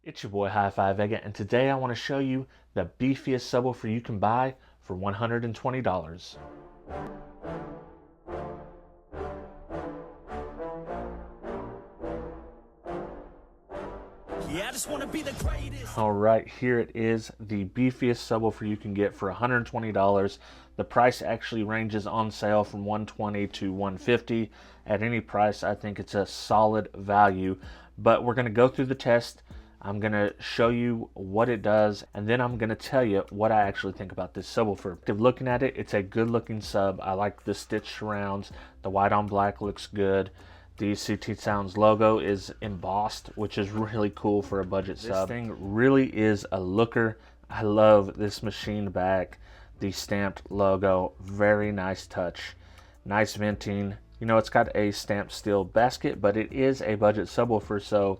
It's your boy HifiVega, and today I want to show you the beefiest subwoofer you can buy for $120. Yeah, I just want to be the greatest. All right, here it is, the beefiest subwoofer you can get for $120. The price actually ranges on sale from $120 to $150. At any price, I think it's a solid value, but we're going to go through the test. I'm going to show you what it does, and then I'm going to tell you what I actually think about this subwoofer. Looking at it, it's a good looking sub. I like the stitch surrounds. The white on black looks good. The CT Sounds logo is embossed, which is really cool for a budget sub. This thing really is a looker. I love this machine back, the stamped logo, very nice touch, nice venting. You know, it's got a stamped steel basket, but it is a budget subwoofer, so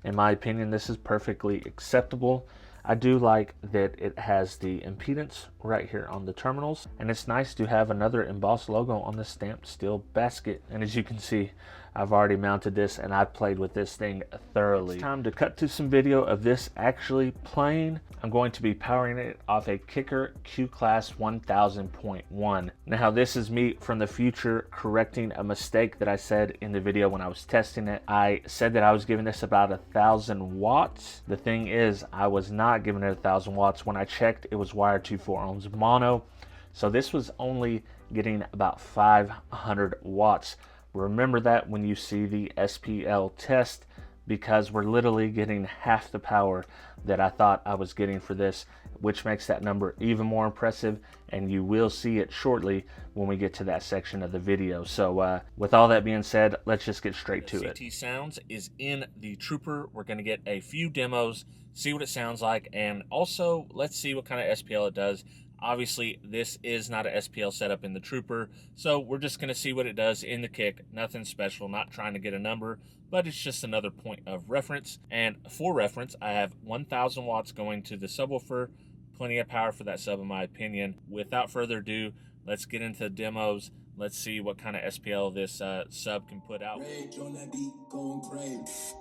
in my opinion, this is perfectly acceptable. I do like that it has the impedance right here on the terminals, and it's nice to have another embossed logo on the stamped steel basket. And as you can see, I've already mounted this and I've played with this thing thoroughly. It's time to cut to some video of this actually playing. I'm going to be powering it off a Kicker Q-Class 1000.1. Now this is me from the future correcting a mistake that I said in the video when I was testing it. I said that I was giving this about 1,000 watts. The thing is, I was not giving it 1,000 watts. When I checked, it was wired to 4 ohms mono. So this was only getting about 500 watts. Remember that when you see the SPL test, because we're literally getting half the power that I thought I was getting for this, which makes that number even more impressive, and you will see it shortly when we get to that section of the video. So with all that being said, let's just get straight to it. CT Sounds is in the Trooper. We're going to get a few demos, see what it sounds like, and also let's see what kind of SPL it does. Obviously, this is not an SPL setup in the Trooper, so we're just going to see what it does in the Kick. Nothing special, not trying to get a number, but it's just another point of reference. And for reference, I have 1,000 watts going to the subwoofer. Plenty of power for that sub, in my opinion. Without further ado, let's get into the demos. Let's see what kind of SPL this sub can put out. Rage on that beat, going crazy.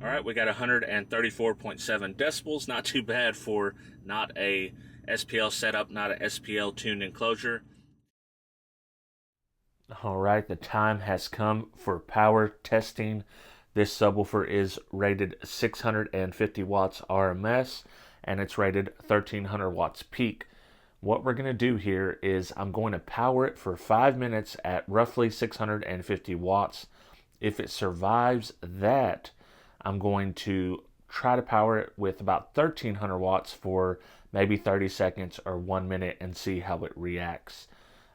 All right, we got 134.7 decibels. Not too bad for not a SPL setup, not a SPL tuned enclosure. All right, the time has come for power testing. This subwoofer is rated 650 watts RMS, and it's rated 1,300 watts peak. What we're going to do here is I'm going to power it for 5 minutes at roughly 650 watts. If it survives that, I'm going to try to power it with about 1,300 watts for maybe 30 seconds or 1 minute and see how it reacts.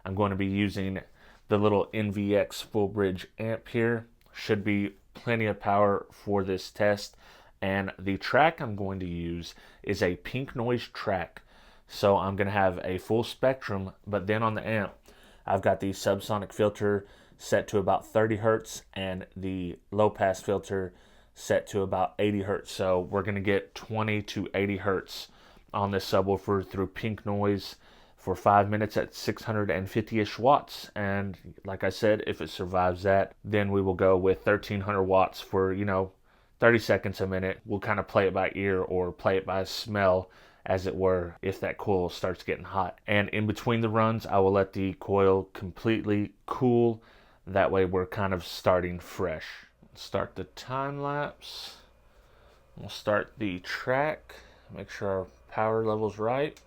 I'm going to be using the little NVX full bridge amp here. Should be plenty of power for this test. And the track I'm going to use is a pink noise track. So I'm going to have a full spectrum, but then on the amp, I've got the subsonic filter set to about 30 hertz and the low pass filter set to about 80 hertz. So we're going to get 20 to 80 hertz on this subwoofer through pink noise for 5 minutes at 650-ish watts. And like I said, if it survives that, then we will go with 1,300 watts for, 30 seconds a minute. We'll kind of play it by ear or play it by smell, as it were, if that coil starts getting hot. And in between the runs, I will let the coil completely cool. That way we're kind of starting fresh. Start the time lapse. We'll start the track. Make sure our power level's right.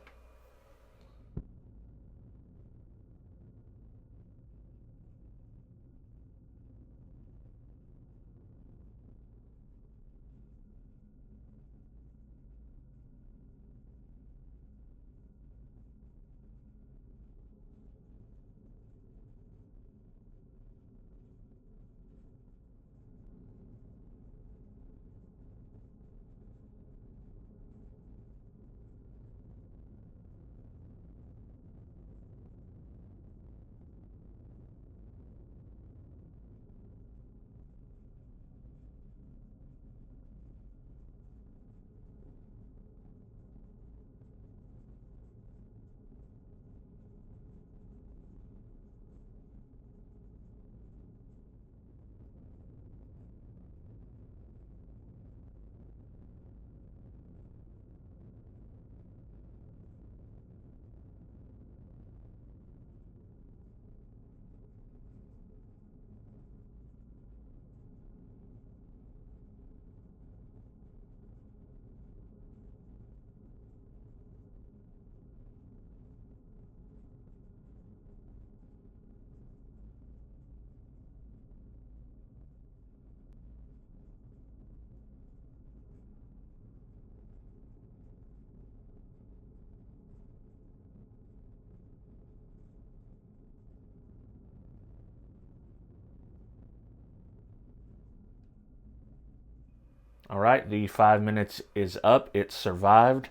All right, the 5 minutes is up. It survived.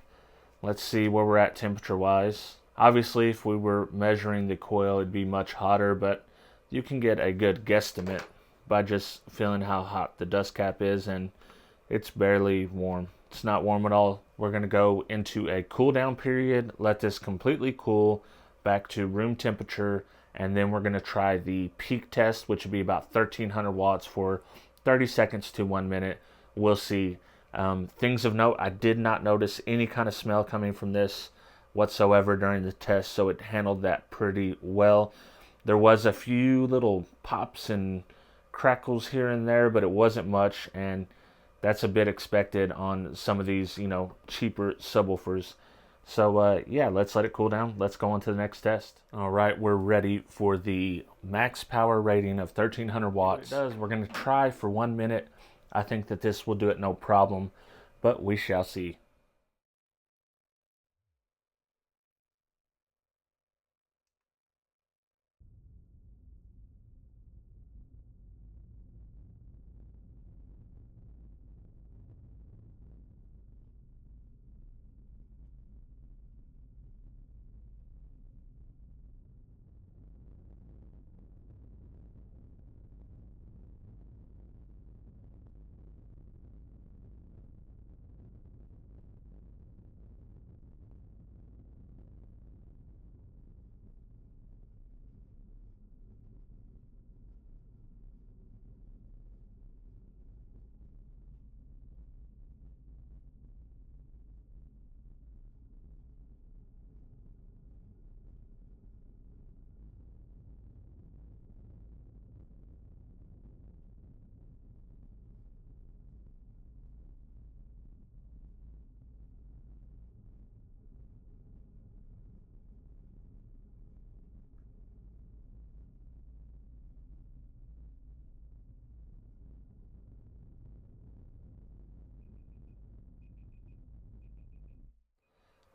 Let's see where we're at temperature-wise. Obviously, if we were measuring the coil, it'd be much hotter, but you can get a good guesstimate by just feeling how hot the dust cap is, and it's barely warm. It's not warm at all. We're going to go into a cool down period, let this completely cool back to room temperature, and then we're going to try the peak test, which would be about 1300 watts for 30 seconds to 1 minute. We'll see. Things of note, I did not notice any kind of smell coming from this whatsoever during the test, so it handled that pretty well. There was a few little pops and crackles here and there, but it wasn't much, and that's a bit expected on some of these, cheaper subwoofers. So yeah, let's let it cool down. Let's go on to the next test. All right, we're ready for the max power rating of 1300 watts. We're going to try for 1 minute. I think that this will do it no problem, but we shall see.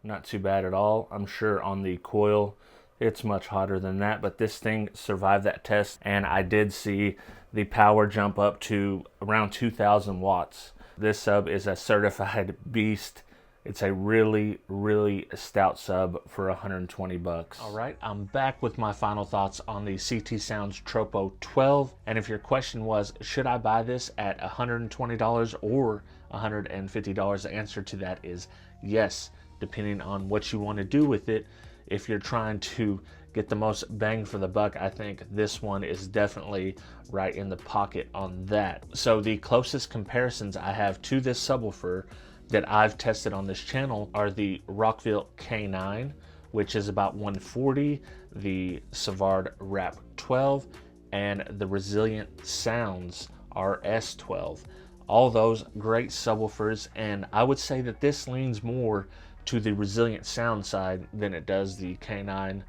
Not too bad at all. I'm sure on the coil it's much hotter than that, but this thing survived that test, and I did see the power jump up to around 2000 watts. This sub is a certified beast. It's a really, really stout sub for 120 bucks. All right, I'm back with my final thoughts on the CT Sounds Tropo 12. And if your question was, should I buy this at $120 or $150? The answer to that is yes, depending on what you want to do with it. If you're trying to get the most bang for the buck, I think this one is definitely right in the pocket on that. So the closest comparisons I have to this subwoofer that I've tested on this channel are the Rockville K9, which is about 140, the Savard Rap 12, and the Resilient Sounds RS 12. All those great subwoofers, and I would say that this leans more to the Resilient Sound side than it does the K9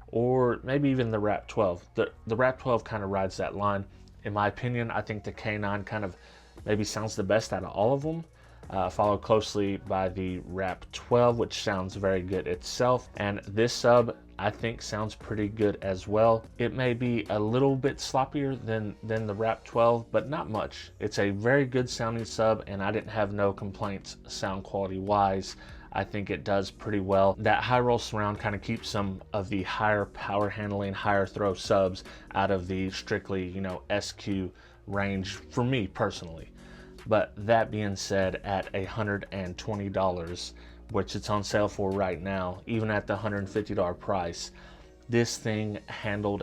or maybe even the Rap 12. The Rap 12 kind of rides that line. In my opinion, I think the K9 kind of maybe sounds the best out of all of them. Followed closely by the Rap 12, which sounds very good itself. And this sub, I think, sounds pretty good as well. It may be a little bit sloppier than the Rap 12, but not much. It's a very good sounding sub, and I didn't have no complaints sound quality wise. I think it does pretty well. That high roll surround kind of keeps some of the higher power handling, higher throw subs out of the strictly, SQ range for me personally. But that being said, at $120, which it's on sale for right now, even at the $150 price, this thing handled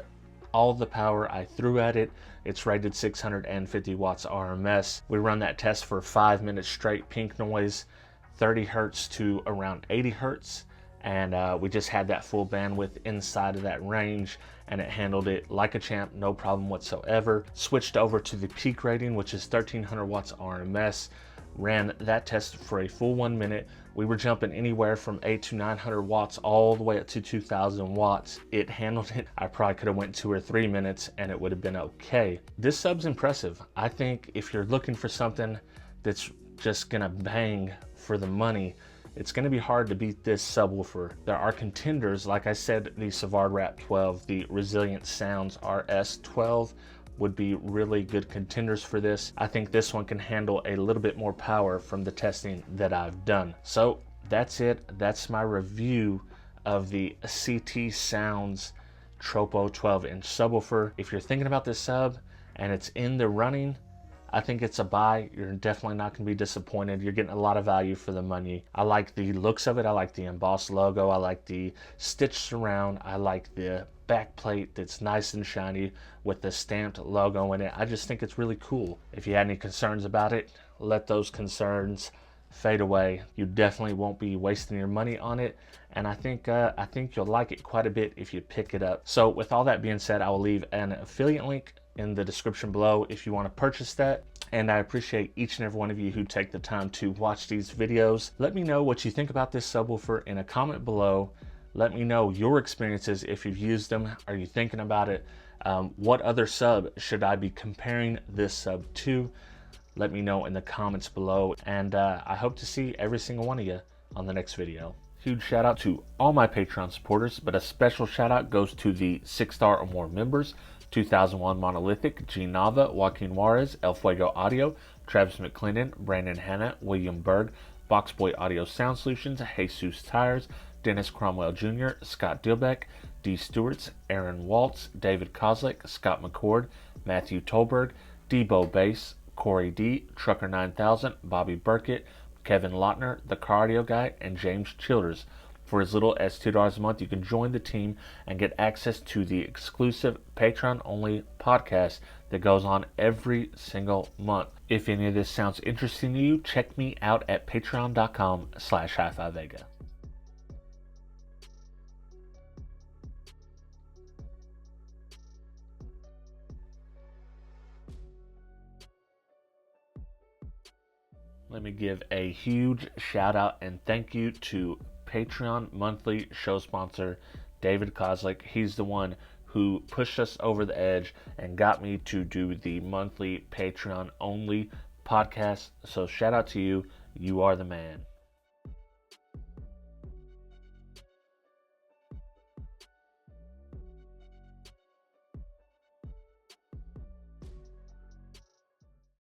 all the power I threw at it. It's rated 650 watts RMS. We run that test for 5 minutes straight, pink noise, 30 hertz to around 80 hertz. And we just had that full bandwidth inside of that range, and it handled it like a champ, no problem whatsoever. Switched over to the peak rating, which is 1300 watts RMS. Ran that test for a full 1 minute. We were jumping anywhere from 800 to 900 watts all the way up to 2000 watts. It handled it. I probably could have went 2 or 3 minutes and it would have been okay. This sub's impressive. I think if you're looking for something that's just gonna bang for the money, it's going to be hard to beat this subwoofer. There are contenders, like I said, the Savard Rap 12, the Resilient Sounds RS 12, would be really good contenders for this. I think this one can handle a little bit more power from the testing that I've done. So that's it. That's my review of the CT Sounds Tropo 12-inch subwoofer. If you're thinking about this sub and it's in the running, I think it's a buy. You're definitely not going to be disappointed. You're getting a lot of value for the money. I like the looks of it. I like the embossed logo. I like the stitched surround. I like the back plate that's nice and shiny with the stamped logo in it. I just think it's really cool. If you had any concerns about it, let those concerns fade away. You definitely won't be wasting your money on it, and I think you'll like it quite a bit if you pick it up. So with all that being said, I will leave an affiliate link in the description below if you want to purchase that. And I appreciate each and every one of you who take the time to watch these videos. Let me know what you think about this subwoofer in a comment below. Let me know your experiences if you've used them. Are you thinking about it? What other sub should I be comparing this sub to? Let me know in the comments below, and I hope to see every single one of you on the next video. Huge shout out to all my Patreon supporters, but a special shout out goes to the 6-star or more members: 2001 Monolithic, G Nava, Joaquin Juarez, El Fuego Audio, Travis McClendon, Brandon Hanna, William Berg, Boxboy Audio Sound Solutions, Jesus Tires, Dennis Cromwell Jr., Scott Dilbeck, D Stewarts, Aaron Waltz, David Kozlik, Scott McCord, Matthew Tolberg, Debo Bass, Corey D, Trucker 9000, Bobby Burkett, Kevin Lautner, The Cardio Guy, and James Childers. For as little as $2 a month, you can join the team and get access to the exclusive Patreon-only podcast that goes on every single month. If any of this sounds interesting to you, check me out at patreon.com/HifiVega. Let me give a huge shout out and thank you to Patreon monthly show sponsor David Kozlik. He's the one who pushed us over the edge and got me to do the monthly Patreon only podcast. So shout out to you. You are the man.